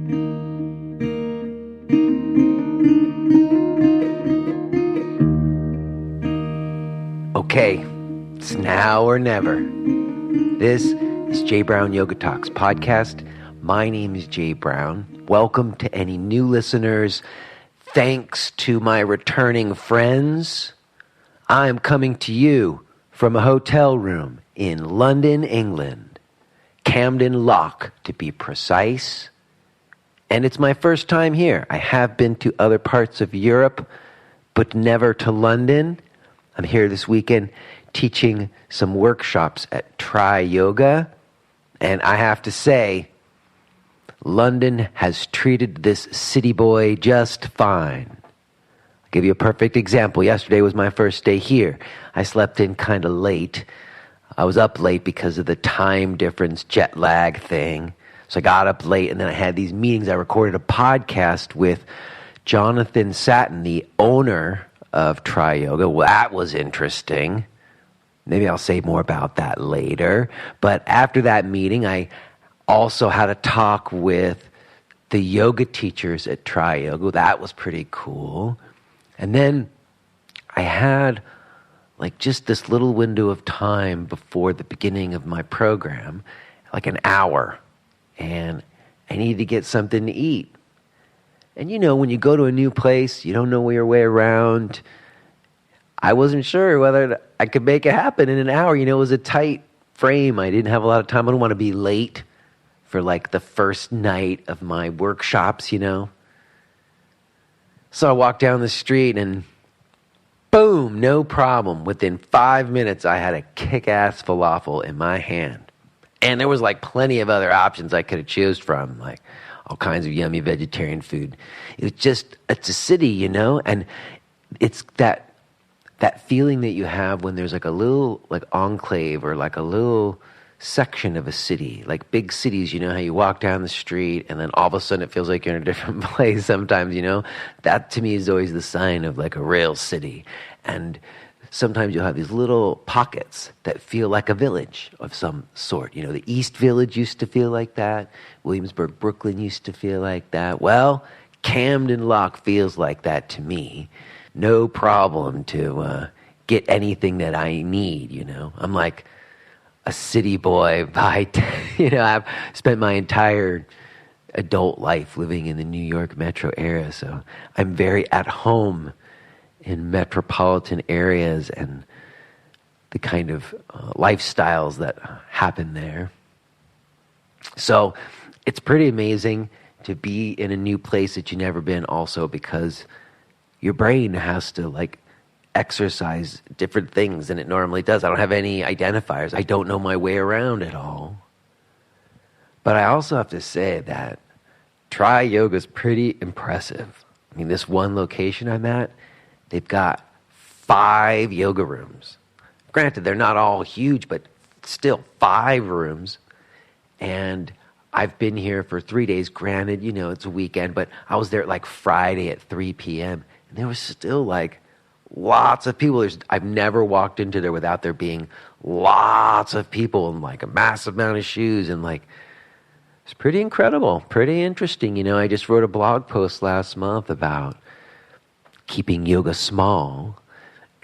Okay, it's now or never. This is Jay Brown Yoga Talks podcast. My name is Jay Brown. Welcome to any new listeners. Thanks to my returning friends. I'm coming to you from a hotel room in London, England. Camden Lock, to be precise. And it's my first time here. I have been to other parts of Europe, but never to London. I'm here this weekend teaching some workshops at Try Yoga. And I have to say, London has treated this city boy just fine. I'll give you a perfect example. Yesterday was my first day here. I slept in kind of late. I was up late because of the time difference, jet lag thing. So I got up late and then I had these meetings. I recorded a podcast with Jonathan Satin, the owner of Try Yoga. Well, that was interesting. Maybe I'll say more about that later. But after that meeting, I also had a talk with the yoga teachers at Try Yoga. That was pretty cool. And then I had just this little window of time before the beginning of my program, like an hour. And I needed to get something to eat. And when you go to a new place, you don't know your way around. I wasn't sure whether I could make it happen in an hour. It was a tight frame. I didn't have a lot of time. I don't want to be late for the first night of my workshops, So I walked down the street and boom, no problem. Within 5 minutes, I had a kick-ass falafel in my hand. And there was plenty of other options I could have chosen from, all kinds of yummy vegetarian food. It's a city, and it's that feeling that you have when there's a little enclave or a little section of a city. Big cities, how you walk down the street and then all of a sudden it feels like you're in a different place sometimes, That to me is always the sign of a real city. And sometimes you'll have these little pockets that feel like a village of some sort. The East Village used to feel like that. Williamsburg, Brooklyn used to feel like that. Well, Camden Lock feels like that to me. No problem to get anything that I need, I'm like a city boy I've spent my entire adult life living in the New York metro area, so I'm very at home in metropolitan areas and the kind of lifestyles that happen there. So it's pretty amazing to be in a new place that you've never been, also because your brain has to exercise different things than it normally does. I don't have any identifiers. I don't know my way around at all. But I also have to say that Try Yoga is pretty impressive. This one location I'm at, they've got 5 yoga rooms. Granted, they're not all huge, but still 5 rooms. And I've been here for 3 days. Granted, it's a weekend, but I was there Friday at 3 p.m. And there was still lots of people. I've never walked into there without there being lots of people and a massive amount of shoes. And it's pretty incredible, pretty interesting. I just wrote a blog post last month about keeping yoga small.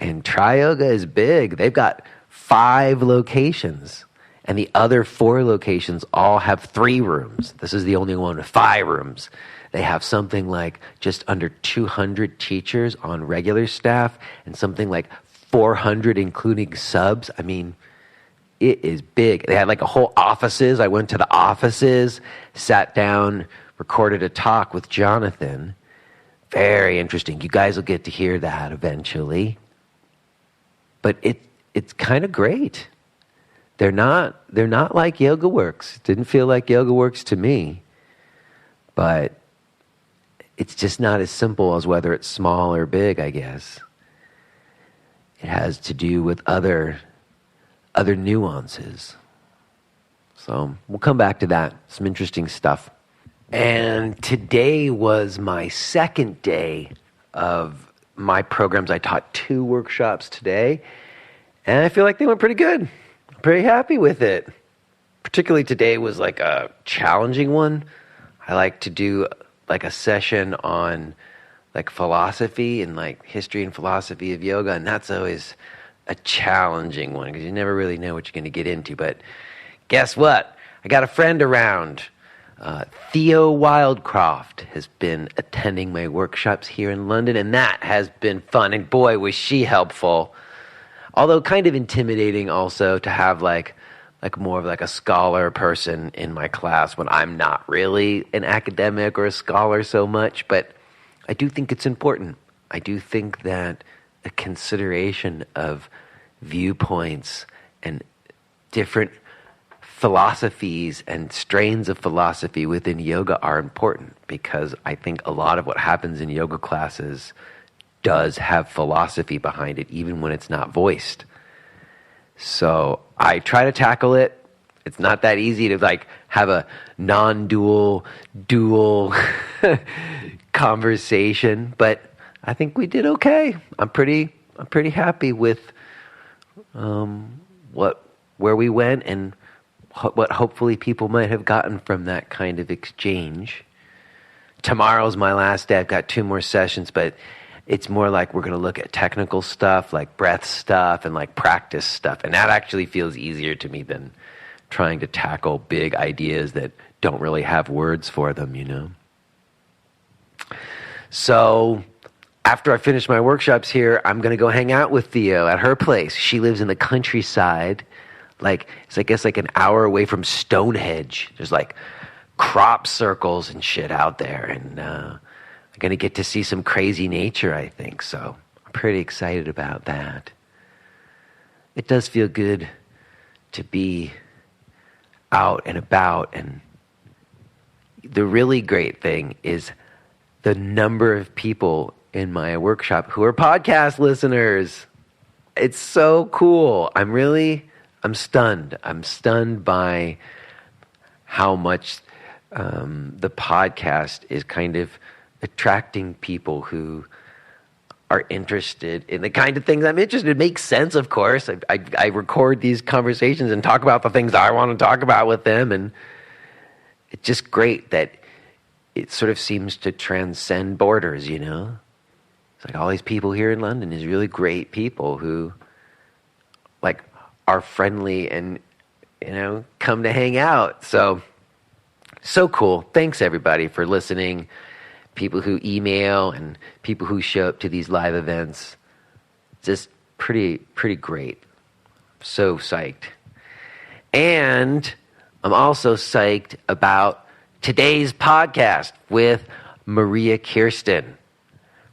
And Try Yoga is big. They've got 5 locations. And the other 4 locations all have 3 rooms. This is the only one with 5 rooms. They have something just under 200 teachers on regular staff and something 400 including subs. It is big. They had a whole offices. I went to the offices, sat down, recorded a talk with Jonathan. Very interesting. You guys will get to hear that eventually. But it's kind of great. They're not like Yoga Works. Didn't feel like Yoga Works to me. But it's just not as simple as whether it's small or big, I guess. It has to do with other nuances. So we'll come back to that. Some interesting stuff. And today was my second day of my programs. I taught 2 workshops today, and I feel like they went pretty good. I'm pretty happy with it. Particularly today was a challenging one. I like to do like a session on like philosophy and like history and philosophy of yoga, and that's always a challenging one because you never really know what you're going to get into. But guess what? I got a friend around. Theo Wildcroft has been attending my workshops here in London, and that has been fun. And boy, was she helpful. Although kind of intimidating also to have like more of like a scholar person in my class when I'm not really an academic or a scholar so much. But I do think it's important. I do think that a consideration of viewpoints and different philosophies and strains of philosophy within yoga are important, because I think a lot of what happens in yoga classes does have philosophy behind it, even when it's not voiced. So I try to tackle it. It's not that easy to like have a non-dual, dual conversation, but I think we did okay. I'm pretty happy with where we went and what hopefully people might have gotten from that kind of exchange. Tomorrow's my last day. I've got 2 more sessions, but it's more like we're going to look at technical stuff, like breath stuff and like practice stuff. And that actually feels easier to me than trying to tackle big ideas that don't really have words for them, you know? So after I finish my workshops here, I'm going to go hang out with Theo at her place. She lives in the countryside. Like, it's I guess like an hour away from Stonehenge. There's like crop circles and shit out there. And I'm going to get to see some crazy nature, I think. So I'm pretty excited about that. It does feel good to be out and about. And the really great thing is the number of people in my workshop who are podcast listeners. It's so cool. I'm stunned. I'm stunned by how much the podcast is kind of attracting people who are interested in the kind of things I'm interested in. It makes sense, of course. I record these conversations and talk about the things I want to talk about with them, and it's just great that it sort of seems to transcend borders, you know? It's like all these people here in London is really great people who like are friendly and, you know, come to hang out. So cool. Thanks everybody for listening. People who email and people who show up to these live events. Just pretty great. So psyched. And I'm also psyched about today's podcast with Maria Kirsten.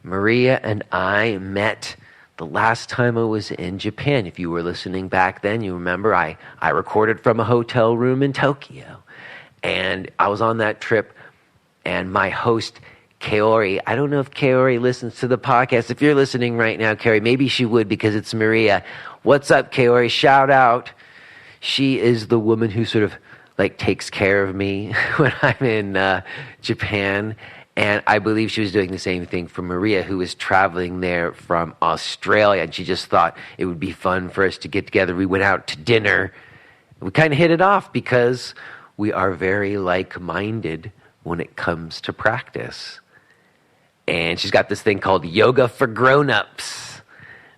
Maria and I met the last time I was in Japan. If you were listening back then, you remember I recorded from a hotel room in Tokyo. And I was on that trip, and my host, Kaori, I don't know if Kaori listens to the podcast. If you're listening right now, Kaori, maybe she would because it's Maria. What's up, Kaori? Shout out. She is the woman who sort of like takes care of me when I'm in Japan. And I believe she was doing the same thing for Maria, who was traveling there from Australia. And she just thought it would be fun for us to get together. We went out to dinner. We kind of hit it off because we are very like-minded when it comes to practice. And she's got this thing called Yoga for Grown-Ups.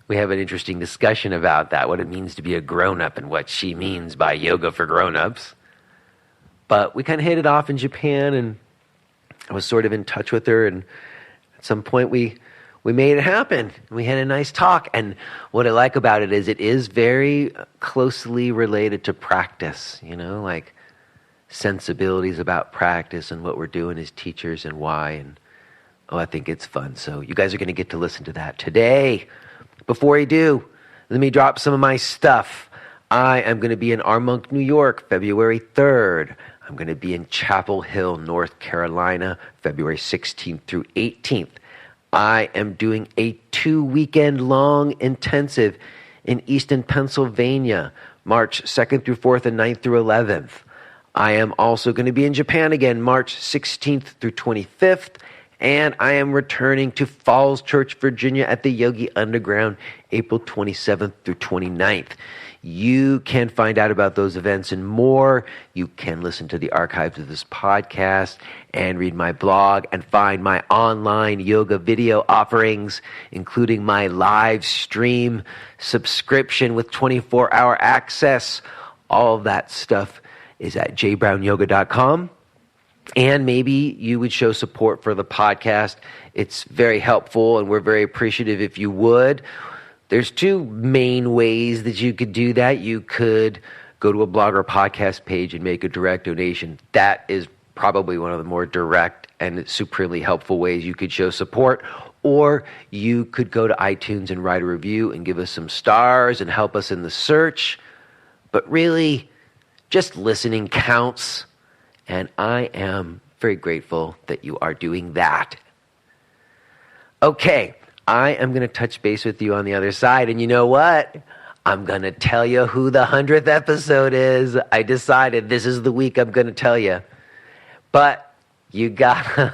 We have an interesting discussion about that, what it means to be a grown-up and what she means by Yoga for Grown-Ups. But we kind of hit it off in Japan, and I was sort of in touch with her, and at some point we made it happen. We had a nice talk, and what I like about it is very closely related to practice, you know, like sensibilities about practice and what we're doing as teachers and why, and I think it's fun. So you guys are going to get to listen to that today. Before I do, let me drop some of my stuff. I am going to be in Armonk, New York, February 3rd. I'm going to be in Chapel Hill, North Carolina, February 16th through 18th. I am doing a 2-weekend long intensive in Easton, Pennsylvania, March 2nd through 4th and 9th through 11th. I am also going to be in Japan again, March 16th through 25th. And I am returning to Falls Church, Virginia at the Yogi Underground, April 27th through 29th. You can find out about those events and more. You can listen to the archives of this podcast and read my blog and find my online yoga video offerings, including my live stream subscription with 24-hour access. All of that stuff is at jbrownyoga.com. And maybe you would show support for the podcast. It's very helpful, and we're very appreciative if you would. There's two main ways that you could do that. You could go to a blog or podcast page and make a direct donation. That is probably one of the more direct and supremely helpful ways you could show support. Or you could go to iTunes and write a review and give us some stars and help us in the search. But really, just listening counts. And I am very grateful that you are doing that. Okay, I am going to touch base with you on the other side. And you know what? I'm going to tell you who the 100th episode is. I decided this is the week I'm going to tell you. But you gotta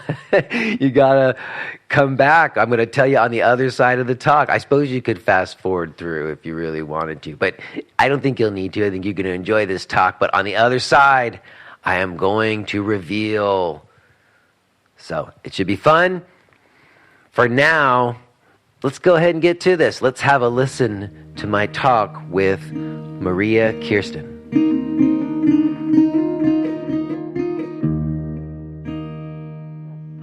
come back. I'm going to tell you on the other side of the talk. I suppose you could fast forward through if you really wanted to. But I don't think you'll need to. I think you're going to enjoy this talk. But on the other side, I am going to reveal. So it should be fun. For now, let's go ahead and get to this. Let's have a listen to my talk with Maria Kirsten.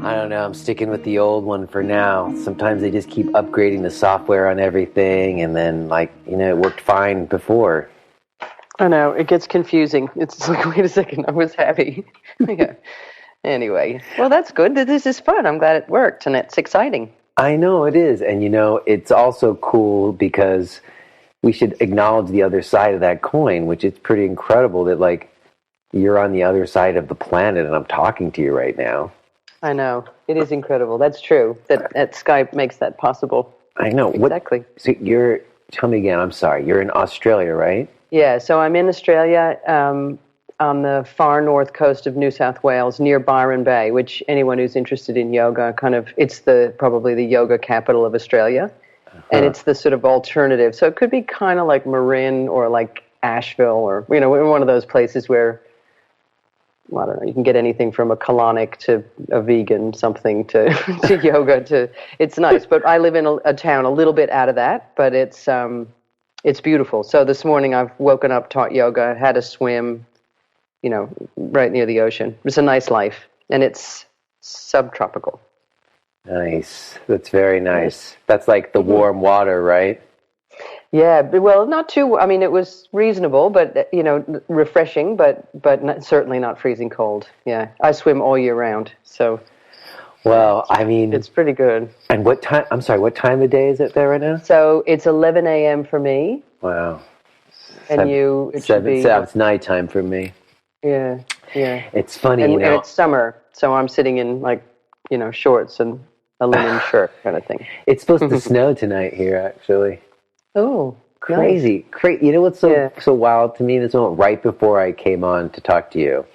I don't know. I'm sticking with the old one for now. Sometimes they just keep upgrading the software on everything, and then, it worked fine before. I know, it gets confusing. It's like, wait a second, I was happy. Yeah. Anyway, well, that's good. This is fun. I'm glad it worked, and it's exciting. I know it is. And, it's also cool because we should acknowledge the other side of that coin, which is pretty incredible that, you're on the other side of the planet and I'm talking to you right now. I know. It is incredible. That's true. That Skype makes that possible. I know. Exactly. So tell me again, I'm sorry. You're in Australia, right? Yeah, so I'm in Australia on the far north coast of New South Wales, near Byron Bay, which anyone who's interested in yoga, it's probably the yoga capital of Australia. Uh-huh. And it's the sort of alternative. So it could be kind of like Marin or like Asheville or, one of those places where, I don't know, you can get anything from a colonic to a vegan, something to yoga it's nice. But I live in a town a little bit out of that, but it's beautiful. So this morning I've woken up, taught yoga, had a swim, right near the ocean. It's a nice life, and it's subtropical. Nice. That's very nice. That's like the warm water, right? Yeah, well, not too, it was reasonable, but, refreshing, but certainly not freezing cold. Yeah, I swim all year round, so. Well, it's pretty good. And what time of day is it there right now? So it's 11 a.m. for me. Wow. And it's nighttime for me. Yeah. It's funny, and it's summer, so I'm sitting in shorts and a linen shirt kind of thing. It's supposed to snow tonight here, actually. Oh, crazy. Nice. You know what's so wild to me? This moment right before I came on to talk to you,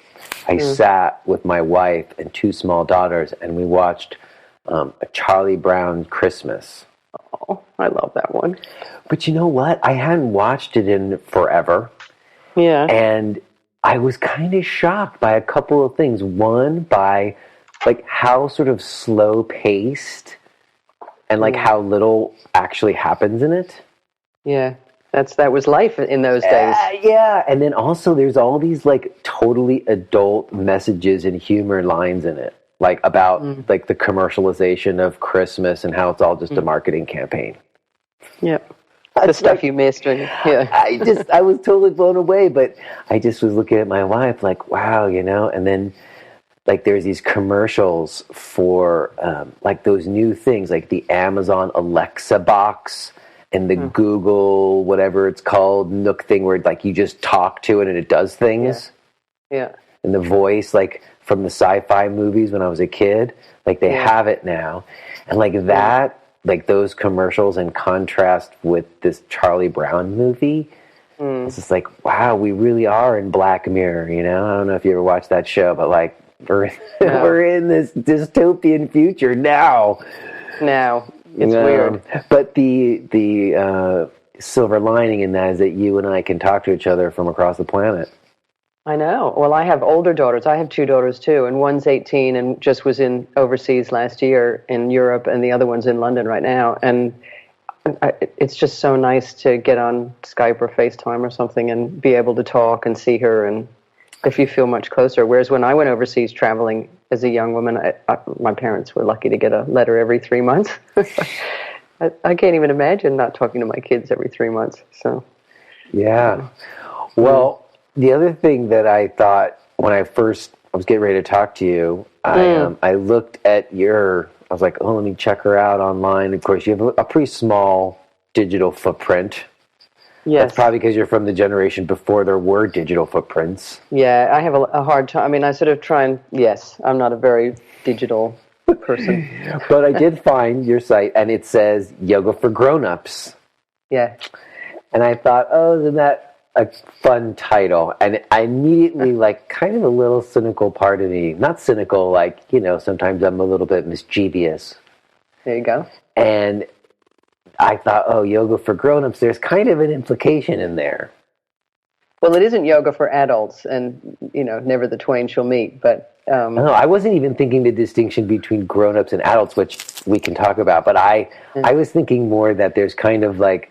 I sat with my wife and two small daughters, and we watched a Charlie Brown Christmas. Oh, I love that one. But you know what? I hadn't watched it in forever. Yeah. And I was kind of shocked by a couple of things. One, by how sort of slow-paced and how little actually happens in it. Yeah. That was life in those days. Yeah, and then also there's all these totally adult messages and humor lines in it, about the commercialization of Christmas and how it's all just a marketing campaign. Yeah, the stuff you missed. Yeah, I was totally blown away, but I just was looking at my wife wow, and then there's these commercials for those new things, the Amazon Alexa box. And the Google, whatever it's called, Nook thing where you just talk to it and it does things. Yeah. And the voice, from the sci-fi movies when I was a kid, they have it now. And that, those commercials in contrast with this Charlie Brown movie, it's just wow, we really are in Black Mirror, I don't know if you ever watched that show, but we're in this dystopian future now. It's weird. But the silver lining in that is that you and I can talk to each other from across the planet. I know. Well, I have older daughters. I have two daughters too, and one's 18 and just was in overseas last year in Europe, and the other one's in London right now. And it's just so nice to get on Skype or FaceTime or something and be able to talk and see her, and if you feel much closer. Whereas when I went overseas traveling as a young woman, my parents were lucky to get a letter every 3 months. I can't even imagine not talking to my kids every 3 months. So, yeah. Well, the other thing that I thought when I was getting ready to talk to you, I looked at I was like, oh, let me check her out online. Of course, you have a pretty small digital footprint. yes. That's probably because you're from the generation before there were digital footprints. Yeah, I have a hard time. I mean, I sort of try and, yes, I'm not a very digital person. But I did find your site, and it says Yoga for Grown-Ups. Yeah. And I thought, oh, isn't that a fun title? And I immediately, like, kind of a little cynical part of me, not cynical, like, sometimes I'm a little bit mischievous. There you go. And I thought, oh, yoga for grown-ups, there's kind of an implication in there. Well, it isn't yoga for adults, and, never the twain shall meet, but... No, I wasn't even thinking the distinction between grown-ups and adults, which we can talk about, but I was thinking more that there's kind of like,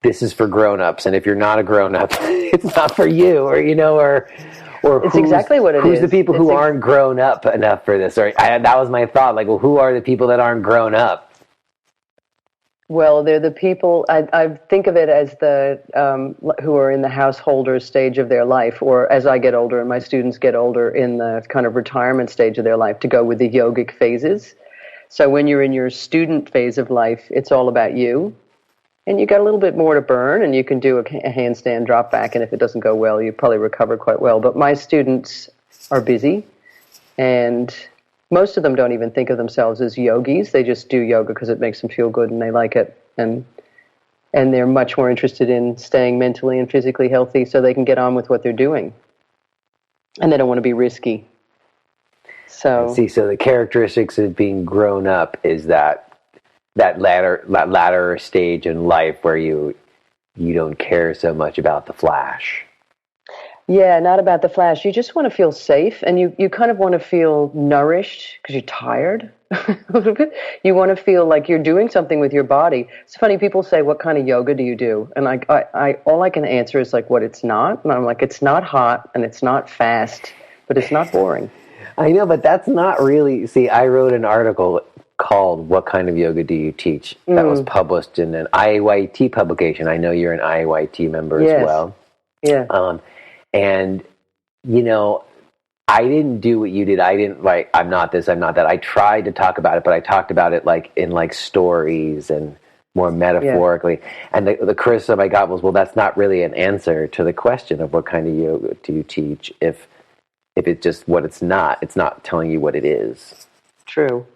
this is for grown-ups, and if you're not a grown-up, it's not for you, or it's exactly what it is. Who's the people who aren't grown up enough for this? Or that was my thought, like, well, who are the people that aren't grown up? Well, they're the people, I think of it as the who are in the householder stage of their life, or as I get older and my students get older, in the kind of retirement stage of their life, to go with the yogic phases. So when you're in your student phase of life, it's all about you. And you got a little bit more to burn, and you can do a handstand drop back, and if it doesn't go well, you probably recover quite well. But my students are busy, and most of them don't even think of themselves as yogis. They just do yoga because it makes them feel good and they like it. And they're much more interested in staying mentally and physically healthy so they can get on with what they're doing. And they don't want to be risky. So the characteristics of being grown up is that latter stage in life where you don't care so much about the flash. Yeah, not about the flash. You just want to feel safe, and you kind of want to feel nourished because you're tired a little bit. You want to feel like you're doing something with your body. It's funny, people say, what kind of yoga do you do? And I all I can answer is like what it's not. And I'm like, it's not hot and it's not fast, but it's not boring. I know, but that's not really... See, I wrote an article called What Kind of Yoga Do You Teach? That was published in an IAYT publication. I know you're an IAYT member as well. Yeah. And, I didn't do what you did. I didn't I'm not this, I'm not that. I tried to talk about it, but I talked about it like in like stories and more metaphorically. Yeah. And the criticism I got was, well, that's not really an answer to the question of what kind of yoga do you teach if it's just what it's not. It's not telling you what it is. True.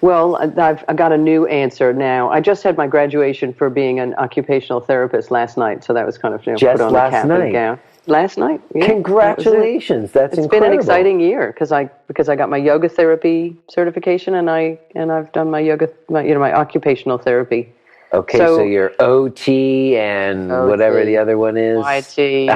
Well, I've got a new answer now. I just had my graduation for being an occupational therapist last night, so that was kind of just put on last the cap night. And gown. Last night. Yeah, Congratulations! That's it's incredible. Been an exciting year because I got my yoga therapy certification and I've done my occupational therapy. Okay, so you're OT and whatever the other one is. YT,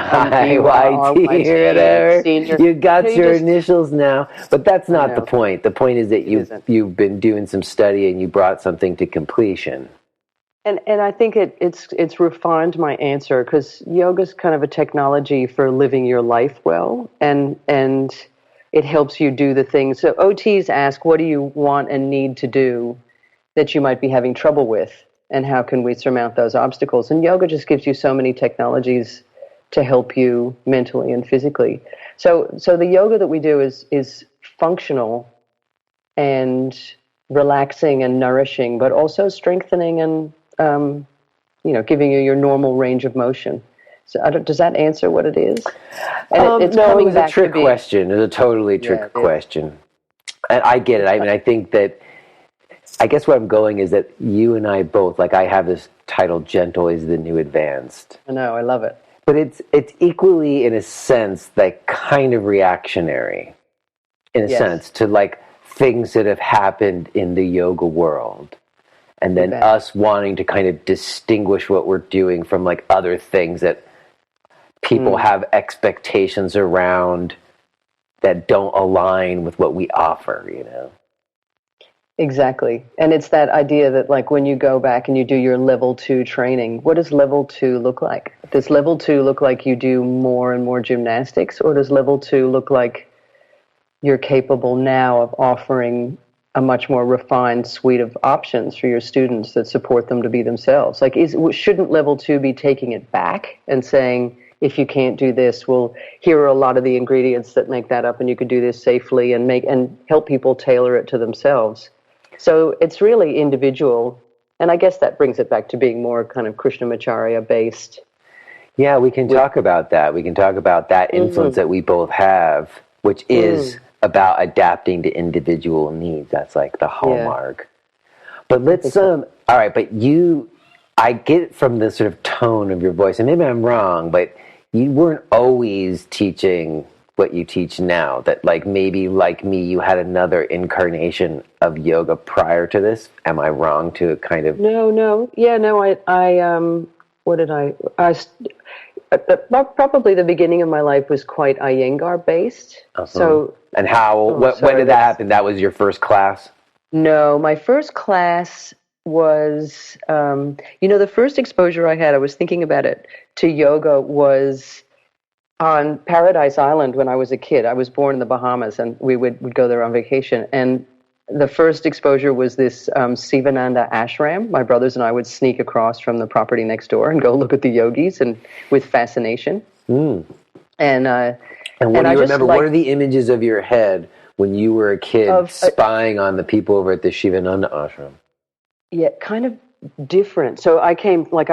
whatever. Senior. You got your initials now, but that's not the point. The point is that you've been doing some study and you brought something to completion. And I think it's refined my answer because yoga is kind of a technology for living your life well, and it helps you do the things. So OTs ask, what do you want and need to do that you might be having trouble with, and how can we surmount those obstacles? And yoga just gives you so many technologies to help you mentally and physically. So the yoga that we do is functional and relaxing and nourishing, but also strengthening and giving you your normal range of motion. So does that answer what it is? And it was a trick question. It was a totally trick question. And I get it. I mean, I think that, I guess where I'm going is that you and I both, like I have this title, Gentle is the New Advanced. I know, I love it. But it's equally, in a sense, like kind of reactionary, in a sense, to like things that have happened in the yoga world. and then us wanting to kind of distinguish what we're doing from like other things that people have expectations around that don't align with what we offer, you know? Exactly. And it's that idea that like when you go back and you do your level 2 training, what does level 2 look like? Does level 2 look like you do more and more gymnastics, or does level 2 look like you're capable now of offering a much more refined suite of options for your students that support them to be themselves? Like, shouldn't level 2 be taking it back and saying, if you can't do this, well, here are a lot of the ingredients that make that up, and you could do this safely and help people tailor it to themselves. So it's really individual, and I guess that brings it back to being more kind of Krishnamacharya based. Yeah, we can talk about that. We can talk about that influence that we both have, which is about adapting to individual needs. That's like the hallmark. Yeah. But let's all right, but I get from the sort of tone of your voice, and maybe I'm wrong, but you weren't always teaching what you teach now, that like maybe like me, you had another incarnation of yoga prior to this. Am I wrong to kind of? No. Yeah, no, probably the beginning of my life was quite Iyengar based. So, and when did that happen? That was your first class? No, my first class was, the first exposure I had, I was thinking about it, to yoga was on Paradise Island when I was a kid. I was born in the Bahamas, and we would go there on vacation. And the first exposure was this Sivananda ashram. My brothers and I would sneak across from the property next door and go look at the yogis, and with fascination. And what do you remember? What are the images of your head when you were a kid spying on the people over at the Sivananda ashram? Yeah, kind of different. So I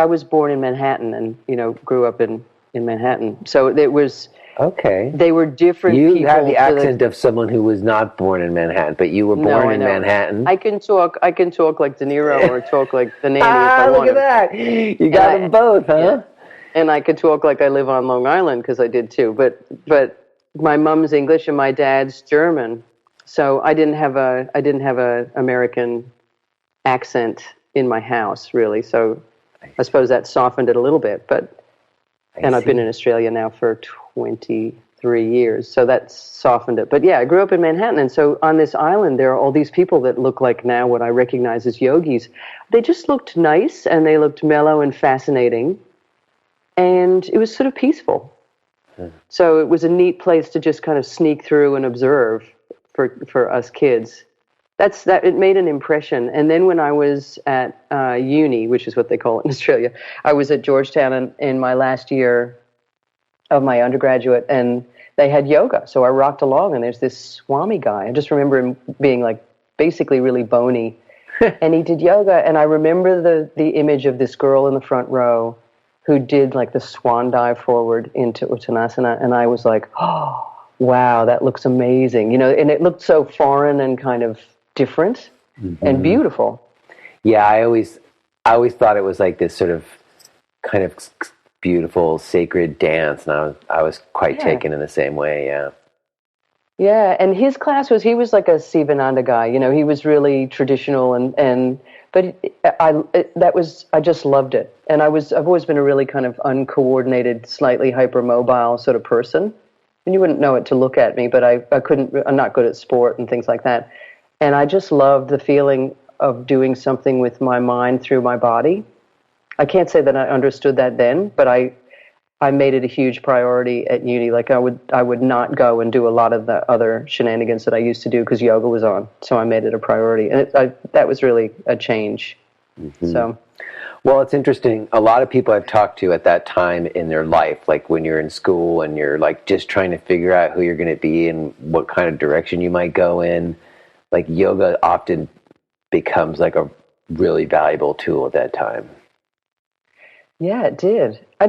was born in Manhattan and, grew up in Manhattan. So it was... Okay. They were different people. You have the accent of someone who was not born in Manhattan, but you were born in Manhattan. I can talk like De Niro or talk like the nanny if I want. Look at that. You got them both, huh? Yeah. And I could talk like I live on Long Island, because I did too. But my mom's English and my dad's German. So I didn't have a American accent in my house, really. So I suppose that softened it a little bit, I've been in Australia now for 23 years, so that softened it. But yeah, I grew up in Manhattan, and so on this island, there are all these people that look like now what I recognize as yogis. They just looked nice, and they looked mellow and fascinating, and it was sort of peaceful. So it was a neat place to just kind of sneak through and observe for us kids. It made an impression. And then when I was at uni, which is what they call it in Australia, I was at Georgetown in my last year of my undergraduate, and they had yoga. So I rocked along, and there's this Swami guy. I just remember him being like basically really bony, and he did yoga. And I remember the image of this girl in the front row who did like the swan dive forward into Uttanasana, and I was like, oh, wow, that looks amazing. And it looked so foreign and kind of different and beautiful. Yeah, I always thought it was like this sort of kind of beautiful sacred dance, and I was quite taken in the same way. Yeah, and his class he was like a Sivananda guy. He was really traditional, but I just loved it. And I've always been a really kind of uncoordinated, slightly hypermobile sort of person. And you wouldn't know it to look at me, but I'm not good at sport and things like that. And I just loved the feeling of doing something with my mind through my body. I can't say that I understood that then, but I made it a huge priority at uni. Like I would not go and do a lot of the other shenanigans that I used to do because yoga was on. So I made it a priority, and that was really a change. So, well, it's interesting. A lot of people I've talked to at that time in their life, like when you're in school and you're like just trying to figure out who you're going to be and what kind of direction you might go in, like yoga often becomes like a really valuable tool at that time. Yeah, it did. I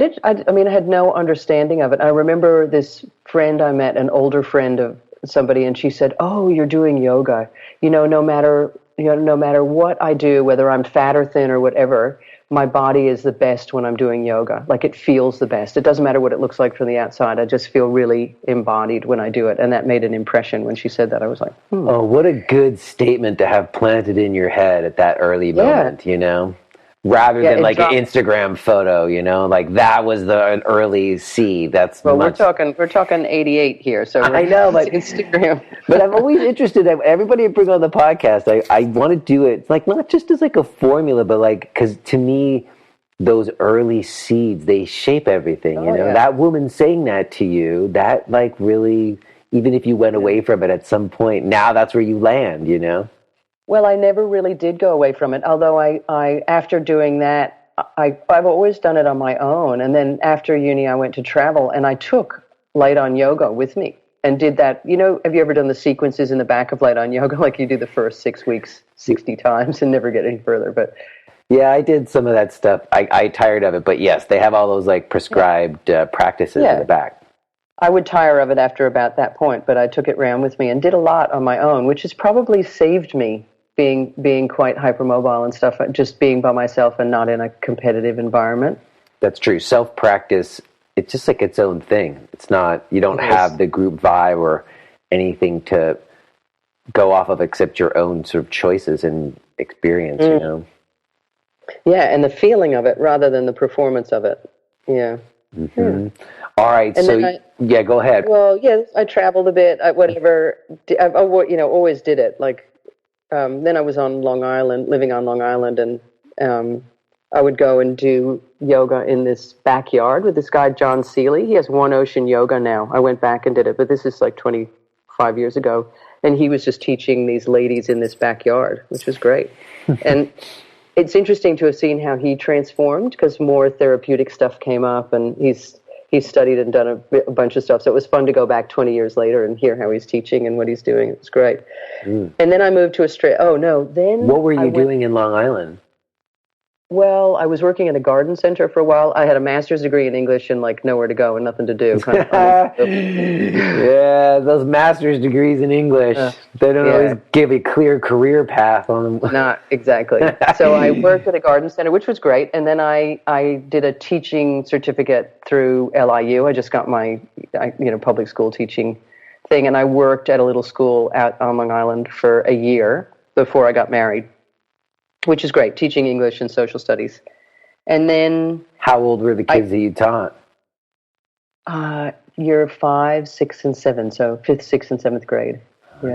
mean, I had no understanding of it. I remember this friend I met, an older friend of somebody, and she said, "Oh, you're doing yoga. No matter what I do, whether I'm fat or thin or whatever, my body is the best when I'm doing yoga. Like it feels the best. It doesn't matter what it looks like from the outside. I just feel really embodied when I do it. And that made an impression when she said that. I was like, Oh, what a good statement to have planted in your head at that early moment, you know? Rather than like an Instagram photo, you know, like that was an early seed. That's we're talking 88 here, so I know, but Instagram. But I'm always interested. Everybody I bring on the podcast, I want to do it like not just as like a formula, but like because to me, those early seeds they shape everything. You know, that woman saying that to you, that like really, even if you went away from it at some point, now that's where you land. You know. Well, I never really did go away from it, although I after doing that, I've always done it on my own. And then after uni, I went to travel, and I took Light on Yoga with me and did that. You know, have you ever done the sequences in the back of Light on Yoga? Like you do the first 6 weeks 60 times and never get any further. But yeah, I did some of that stuff. I tired of it, but yes, they have all those like prescribed practices in the back. I would tire of it after about that point, but I took it around with me and did a lot on my own, which has probably saved me being quite hypermobile and stuff, just being by myself and not in a competitive environment. That's true. Self-practice, it's just like its own thing. It's not, you don't have the group vibe or anything to go off of except your own sort of choices and experience, you know? Yeah, and the feeling of it rather than the performance of it. Yeah. Mm-hmm. All right, and so, go ahead. Well, I traveled a bit, whatever, always did it, like, then I was on Long Island, living on Long Island, and I would go and do yoga in this backyard with this guy, John Seeley. He has One Ocean Yoga now. I went back and did it, but this is like 25 years ago. And he was just teaching these ladies in this backyard, which was great. And it's interesting to have seen how he transformed because more therapeutic stuff came up, and he's studied and done a bunch of stuff. So it was fun to go back 20 years later and hear how he's teaching and what he's doing. It was great. And then I moved to Australia. Oh, no. Then what were you doing in Long Island? Well, I was working at a garden center for a while. I had a master's degree in English and like nowhere to go and nothing to do. Yeah, those master's degrees in English, they don't always give a clear career path on them. Not exactly. So I worked at a garden center, which was great. And then I did a teaching certificate through LIU. I just got my public school teaching thing. And I worked at a little school out on Long Island for a year before I got married, which is great, teaching English and social studies. And then... How old were the kids that you taught? Year 5, 6, and 7, so 5th, 6th, and 7th grade. All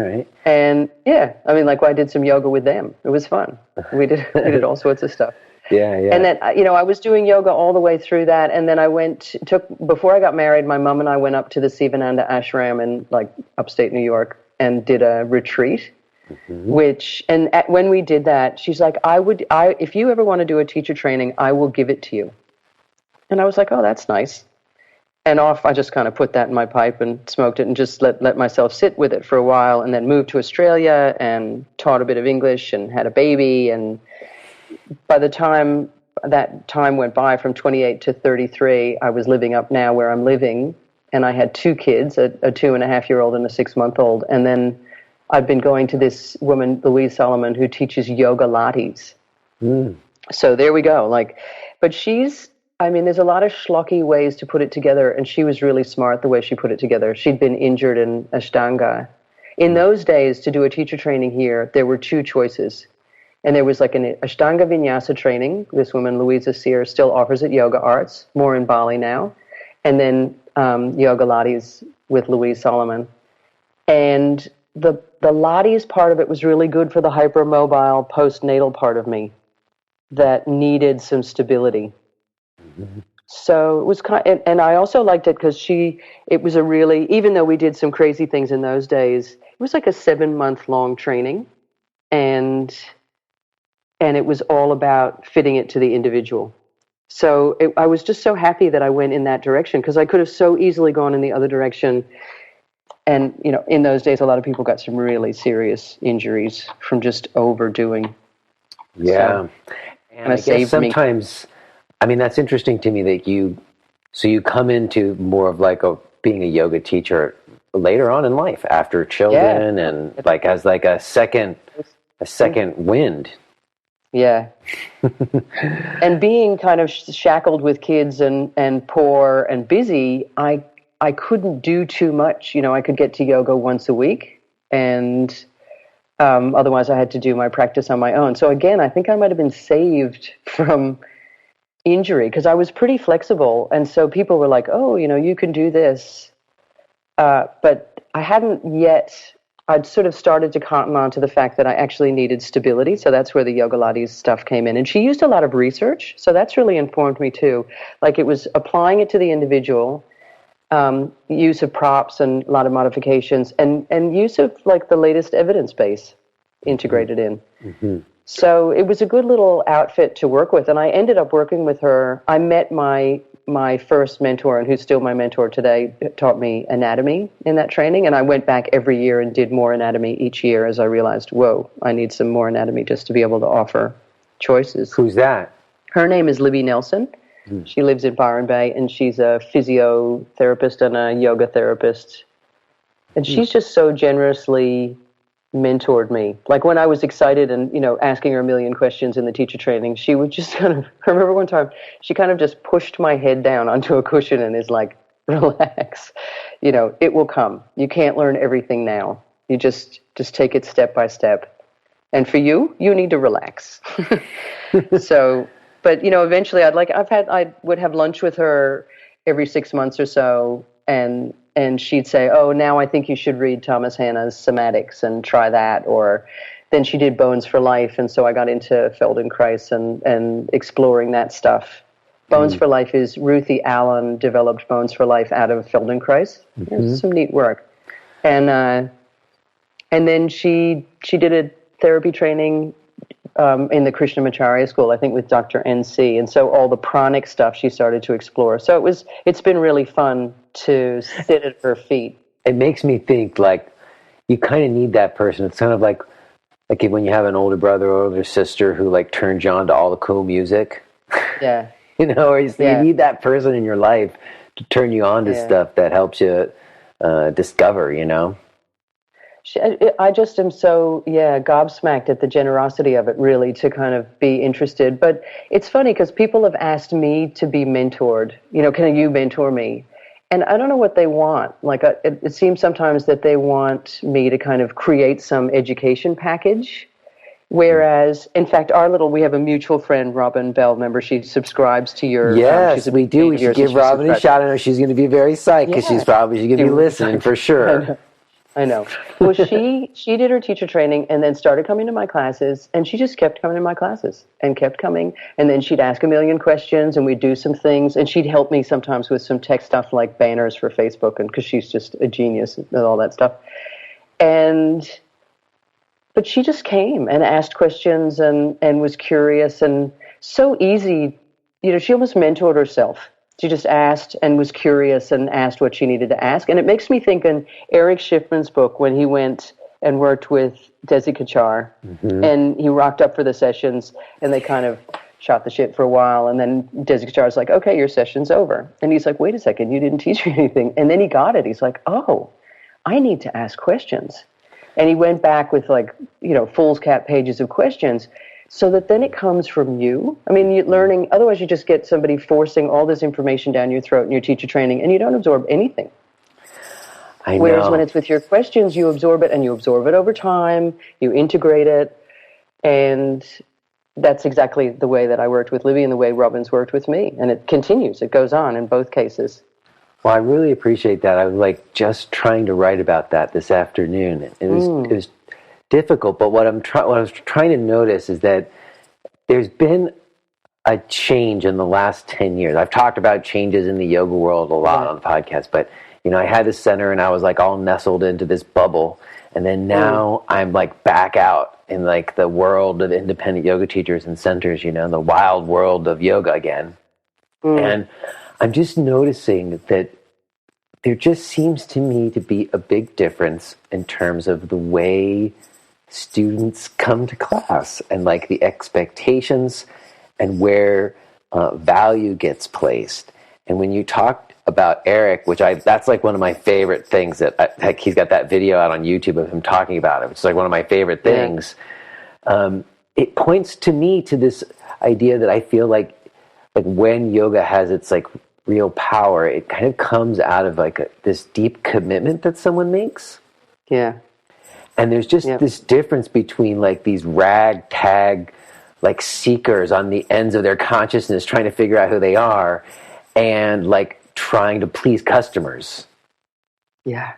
right. And I did some yoga with them. It was fun. We did all sorts of stuff. Yeah. And then, I was doing yoga all the way through that, and then before I got married, my mom and I went up to the Sivananda ashram in, upstate New York and did a retreat. Mm-hmm. When we did that, she's like, if you ever want to do a teacher training, I will give it to you. And I was like, oh, that's nice. And I just kind of put that in my pipe and smoked it and just let myself sit with it for a while, and then moved to Australia and taught a bit of English and had a baby. And by the time that time went by, from 28 to 33, I was living up now where I'm living, and I had 2 kids, a 2.5-year-old and a 6-month-old. And then I've been going to this woman, Louise Solomon, who teaches yoga lattes. So there we go. But there's a lot of schlocky ways to put it together, and she was really smart the way she put it together. She'd been injured in Ashtanga. In those days, to do a teacher training here, there were 2 choices. And there was an Ashtanga Vinyasa training. This woman, Louisa Sear, still offers at Yoga Arts, more in Bali now. And then yoga lattes with Louise Solomon. And the lattes part of it was really good for the hypermobile postnatal part of me that needed some stability. Mm-hmm. So it was and I also liked it because it was even though we did some crazy things in those days, it was like a 7-month-long training, and it was all about fitting it to the individual. So I was just so happy that I went in that direction, because I could have so easily gone in the other direction. And, in those days, a lot of people got some really serious injuries from just overdoing. Yeah. And I guess sometimes, that's interesting to me that you come into more of being a yoga teacher later on in life, after children, and as a second wind. Yeah. And being kind of shackled with kids and poor and busy, I couldn't do too much. I could get to yoga once a week, and otherwise I had to do my practice on my own. So again, I think I might have been saved from injury because I was pretty flexible. And so people were like, oh, you can do this. But I hadn't yet, I'd sort of started to cotton on to the fact that I actually needed stability. So that's where the Yoga Lattes stuff came in. And she used a lot of research. So that's really informed me too. Like it was applying it to the individual, use of props and a lot of modifications, and use of like the latest evidence base integrated in. Mm-hmm. So it was a good little outfit to work with, and I ended up working with her. I met my first mentor, and who's still my mentor today, taught me anatomy in that training, and I went back every year and did more anatomy each year as I realized, whoa, I need some more anatomy just to be able to offer choices. Who's that? Her name is Libby Nelson. She lives in Byron Bay, and she's a physiotherapist and a yoga therapist. And she's just so generously mentored me. Like when I was excited and, asking her a million questions in the teacher training, she would just I remember one time, she kind of just pushed my head down onto a cushion and is like, relax, it will come. You can't learn everything now. You just take it step by step. And for you need to relax. So, but, eventually I would have lunch with her every 6 months or so, and she'd say, oh, now I think you should read Thomas Hanna's Somatics and try that. Or then she did Bones for Life, and so I got into Feldenkrais and exploring that stuff. Bones for Life is Ruthie Allen developed Bones for Life out of Feldenkrais. Mm-hmm. It was some neat work. And then she did a therapy training in the Krishnamacharya school, I think with Dr. N.C. And so all the pranic stuff she started to explore. So it's been really fun to sit at her feet. It makes me think like you kind of need that person. It's kind of like when you have an older brother or older sister who like turns you on to all the cool music. Yeah. Or you need that person in your life to turn you on to stuff that helps you discover, I just am so, gobsmacked at the generosity of it, really, to kind of be interested. But it's funny because people have asked me to be mentored. Can you mentor me? And I don't know what they want. Like, it seems sometimes that they want me to kind of create some education package. Whereas, in fact, we have a mutual friend, Robin Bell, remember, she subscribes to your... Yes, we do. We should give Robin a shout. I know she's going to be very psyched because she's going to be listening for sure. I know. Well, she did her teacher training and then started coming to my classes, and she just kept coming to my classes and kept coming. And then she'd ask a million questions, and we'd do some things, and she'd help me sometimes with some tech stuff like banners for Facebook, and because she's just a genius and all that stuff. But she just came and asked questions and was curious and so easy. She almost mentored herself. She just asked and was curious and asked what she needed to ask. And it makes me think in Eric Schiffman's book when he went and worked with Desi Kachar, and he rocked up for the sessions, and they kind of shot the shit for a while, and then Desi Kachar's like, okay, your session's over. And he's like, wait a second, you didn't teach me anything. And then he got it. He's like, oh, I need to ask questions. And he went back with fool's cat pages of questions so that then it comes from you. I mean, you're learning, otherwise you just get somebody forcing all this information down your throat in your teacher training and you don't absorb anything. I know. Whereas when it's with your questions, you absorb it and you absorb it over time, you integrate it. And that's exactly the way that I worked with Libby and the way Robin's worked with me. And it continues. It goes on in both cases. Well, I really appreciate that. I was just trying to write about that this afternoon. It was difficult, but what I was trying to notice is that there's been a change in the last 10 years. I've talked about changes in the yoga world a lot on the podcast, but I had this center and I was all nestled into this bubble, and then now I'm back out in the world of independent yoga teachers and centers, the wild world of yoga again. And I'm just noticing that there just seems to me to be a big difference in terms of the way students come to class and the expectations and where value gets placed. And when you talked about Eric, that's one of my favorite things he's got that video out on YouTube of him talking about it, which is one of my favorite things. it points to me to this idea that I feel like when yoga has its like real power, it kind of comes out of like this deep commitment that someone makes. Yeah. And there's just this difference between like these ragtag like seekers on the ends of their consciousness trying to figure out who they are and like trying to please customers. Yeah.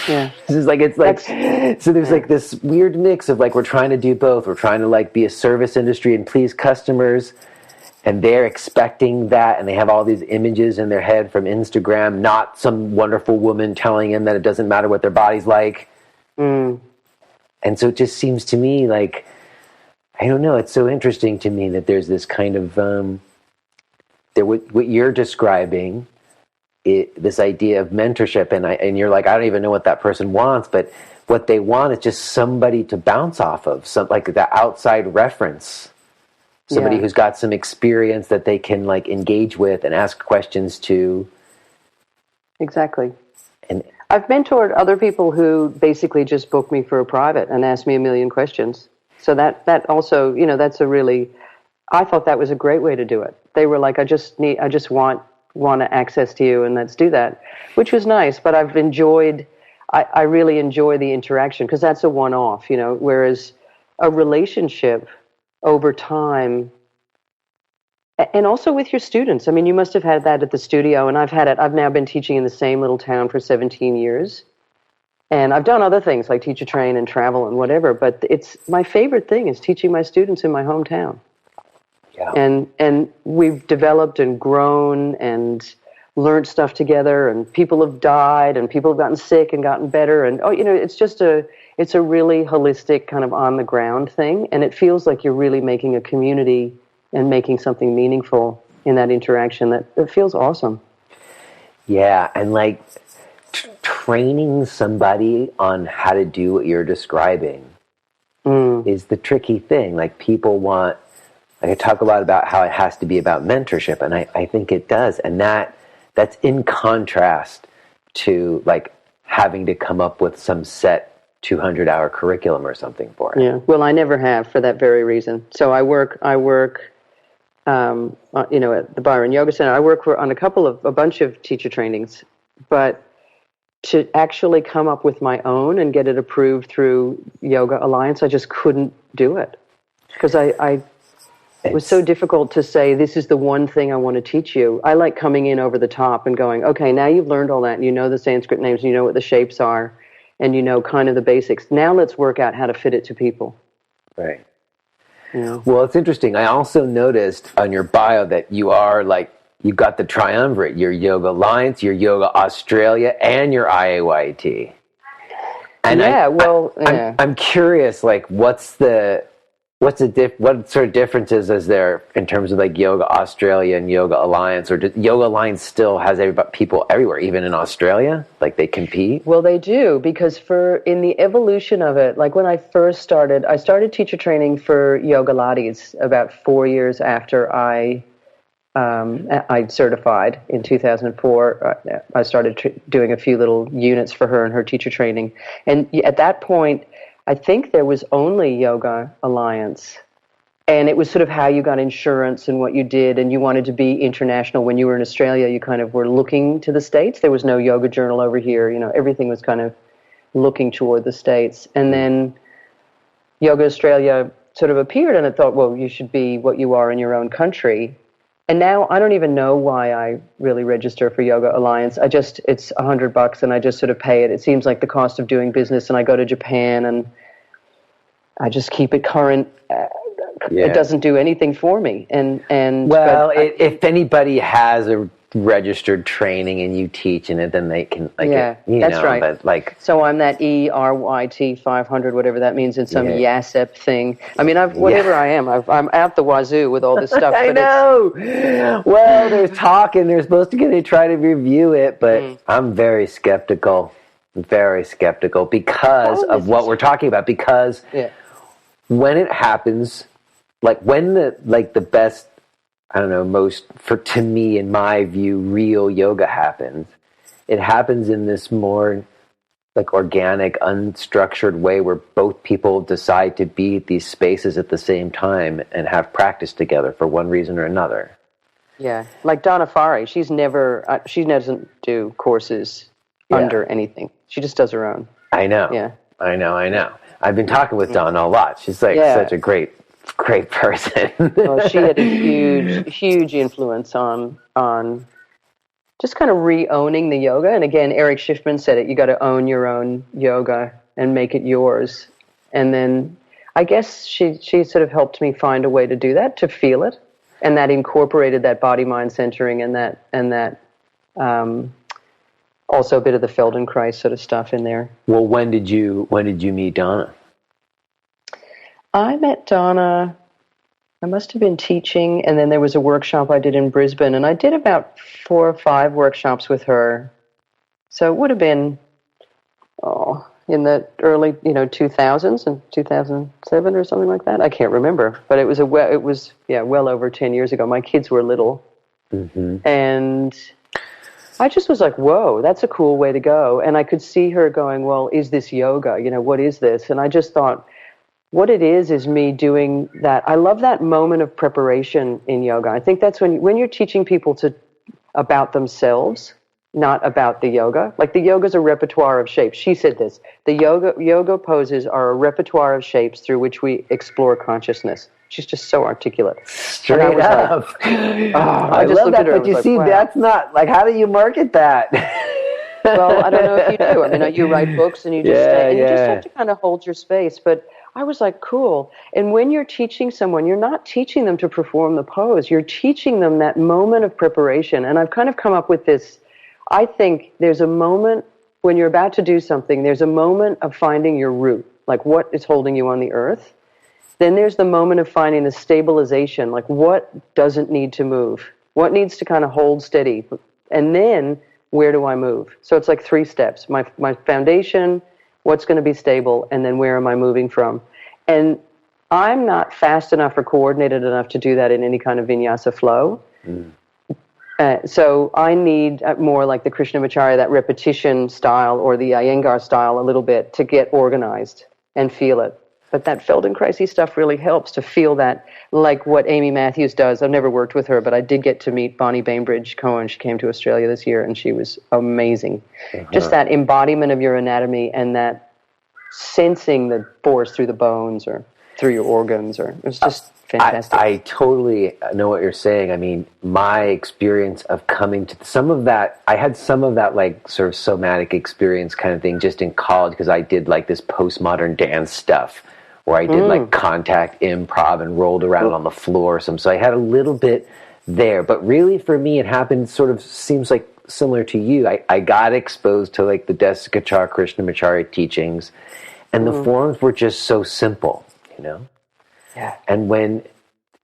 Yeah. This is like, it's like, so there's like this weird mix of like, we're trying to do both. We're trying to like be a service industry and please customers, and they're expecting that, and they have all these images in their head from Instagram, not some wonderful woman telling them that it doesn't matter what their body's like. And so it just seems to me like, I don't know, it's so interesting to me that there's this kind of, what you're describing, this idea of mentorship, and you're like, I don't even know what that person wants, but what they want is just somebody to bounce off of, some like the outside reference, somebody who's got some experience that they can like engage with and ask questions to. Exactly. And I've mentored other people who basically just book me for a private and ask me a million questions. So that also, that's a really, I thought that was a great way to do it. They were like, I just want access to you, and let's do that, which was nice. But I really enjoy the interaction, because that's a one-off, whereas a relationship over time, and also with your students. I mean, you must have had that at the studio, and I've had it. I've now been teaching in the same little town for 17 years. And I've done other things like teacher train and travel and whatever, but it's my favorite thing is teaching my students in my hometown. yeah. And we've developed and grown and learned stuff together, and people have died and people have gotten sick and gotten better, and it's a really holistic kind of on the ground thing, and it feels like you're really making a community and making something meaningful in that interaction. That it feels awesome. Yeah, and like training somebody on how to do what you're describing is the tricky thing. Like people want, like I talk a lot about how it has to be about mentorship, and I think it does. And that's in contrast to like having to come up with some set 200-hour curriculum or something for it. Yeah, well, I never have, for that very reason. So I work at the Byron Yoga Center. I work on a bunch of teacher trainings, but to actually come up with my own and get it approved through Yoga Alliance, I just couldn't do it, because it was so difficult to say, this is the one thing I want to teach you. I like coming in over the top and going, okay, now you've learned all that, and you know the Sanskrit names, and you know what the shapes are, and you know kind of the basics. Now let's work out how to fit it to people. Right. Yeah. Well, it's interesting. I also noticed on your bio that you are like, you've got the triumvirate, your Yoga Alliance, your Yoga Australia, and your IAYT. And I'm curious, like, what sort of differences is there in terms of like Yoga Australia and Yoga Alliance, or does Yoga Alliance still has people everywhere, even in Australia, like they compete? Well, they do, because in the evolution of it, like when I first started, I started teacher training for Yoga Lattes about 4 years after I certified in 2004. I started doing a few little units for her in her teacher training. And at that point, I think there was only Yoga Alliance. And it was sort of how you got insurance and what you did, and you wanted to be international. When you were in Australia, you kind of were looking to the States. There was no yoga journal over here. Everything was kind of looking toward the States. And then Yoga Australia sort of appeared, and I thought, well, you should be what you are in your own country. And now I don't even know why I really register for Yoga Alliance. It's $100 and I just sort of pay it. It seems like the cost of doing business, and I go to Japan and I just keep it current. It doesn't do anything for me. If anybody has a registered training and you teach in it, then they can that's right. But like, so I'm that ERYT 500, whatever that means, in some YASEP thing. I mean, I am. I'm out the wazoo with all this stuff. I know. Well, there's talk, and they're supposed to try to review it, but I'm very skeptical. Because of what we're talking about. Because when it happens, like when the best, I don't know, most, to me, in my view, real yoga happens, it happens in this more like organic, unstructured way where both people decide to be at these spaces at the same time and have practice together for one reason or another. Yeah, like Donna Farhi, she doesn't do courses under anything. She just does her own. I know. Yeah. I know. I've been talking with Donna a lot. She's like such a great person. Well, she had a huge influence on just kind of re-owning the yoga. And again, Eric Schiffman said it, you got to own your own yoga and make it yours. And then I guess she sort of helped me find a way to do that, to feel it. And that incorporated that body-mind centering and that also a bit of the Feldenkrais sort of stuff in there. Well, when did you meet Donna? I met Donna, I must have been teaching, and then there was a workshop I did in Brisbane, and I did about 4 or 5 workshops with her. So it would have been, in the early, 2000s and 2007 or something like that. I can't remember, but it was well over 10 years ago. My kids were little, and I just was like, whoa, that's a cool way to go. And I could see her going, well, is this yoga? What is this? And I just thought, what it is me doing that. I love that moment of preparation in yoga. I think that's when you're teaching people about themselves, not about the yoga. Like the yoga's a repertoire of shapes. She said this. The yoga poses are a repertoire of shapes through which we explore consciousness. She's just so articulate. Straight up. I love that, but you see, wow. That's not, like, how do you market that? Well, I don't know if you do. I mean, you write books and you just stay, and you just have to kind of hold your space. But I was like, cool. And when you're teaching someone, you're not teaching them to perform the pose. You're teaching them that moment of preparation. And I've kind of come up with this. I think there's a moment when you're about to do something, there's a moment of finding your root, like what is holding you on the earth. Then there's the moment of finding the stabilization, like what doesn't need to move, what needs to kind of hold steady. And then where do I move? So it's like 3 steps. My foundation, what's going to be stable, and then where am I moving from? And I'm not fast enough or coordinated enough to do that in any kind of vinyasa flow. So I need more like the Krishnamacharya, that repetition style, or the Iyengar style a little bit to get organized and feel it. But that Feldenkrais stuff really helps to feel that, like what Amy Matthews does. I've never worked with her, but I did get to meet Bonnie Bainbridge-Cohen. She came to Australia this year, and she was amazing. Just that embodiment of your anatomy and that sensing the force through the bones or through your organs. It was just fantastic. I totally know what you're saying. I mean, my experience of coming to some of that, I had some of that like sort of somatic experience kind of thing just in college because I did like this postmodern dance stuff where I did like contact improv and rolled around on the floor. So I had a little bit there. But really for me, it happened sort of seems like similar to you. I got exposed to like the Desikachar Krishnamacharya teachings, and the forms were just so simple, Yeah. And when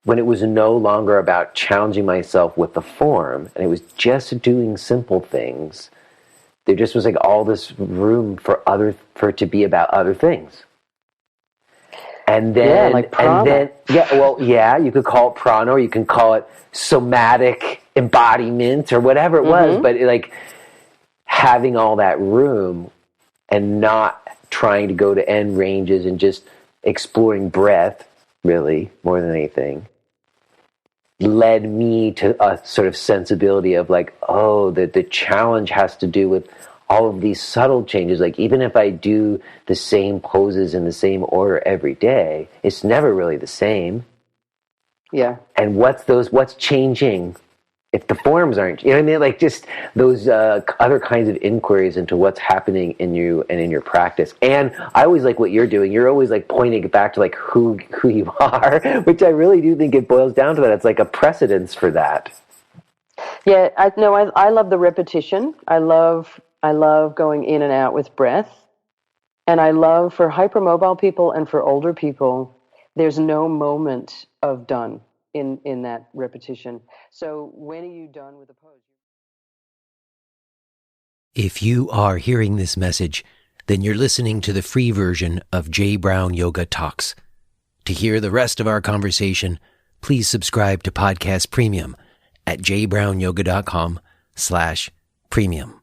it was no longer about challenging myself with the form, and it was just doing simple things, there just was like all this room for it to be about other things. And then, like prana. You could call it prana, or you can call it somatic embodiment, or whatever it was. But like having all that room and not trying to go to end ranges and just exploring breath, really, more than anything, led me to a sort of sensibility of like, the challenge has to do with all of these subtle changes. Like even if I do the same poses in the same order every day, it's never really the same. Yeah. And what's changing if the forms aren't, you know what I mean? Like just those other kinds of inquiries into what's happening in you and in your practice. And I always like what you're doing. You're always like pointing it back to like who you are, which I really do think it boils down to that. It's like a precedence for that. Yeah, I love the repetition. I love going in and out with breath. And I love for hypermobile people and for older people, there's no moment of done in that repetition. So when are you done with the pose? If you are hearing this message, then you're listening to the free version of J. Brown Yoga Talks. To hear the rest of our conversation, please subscribe to Podcast Premium at jbrownyoga.com/premium.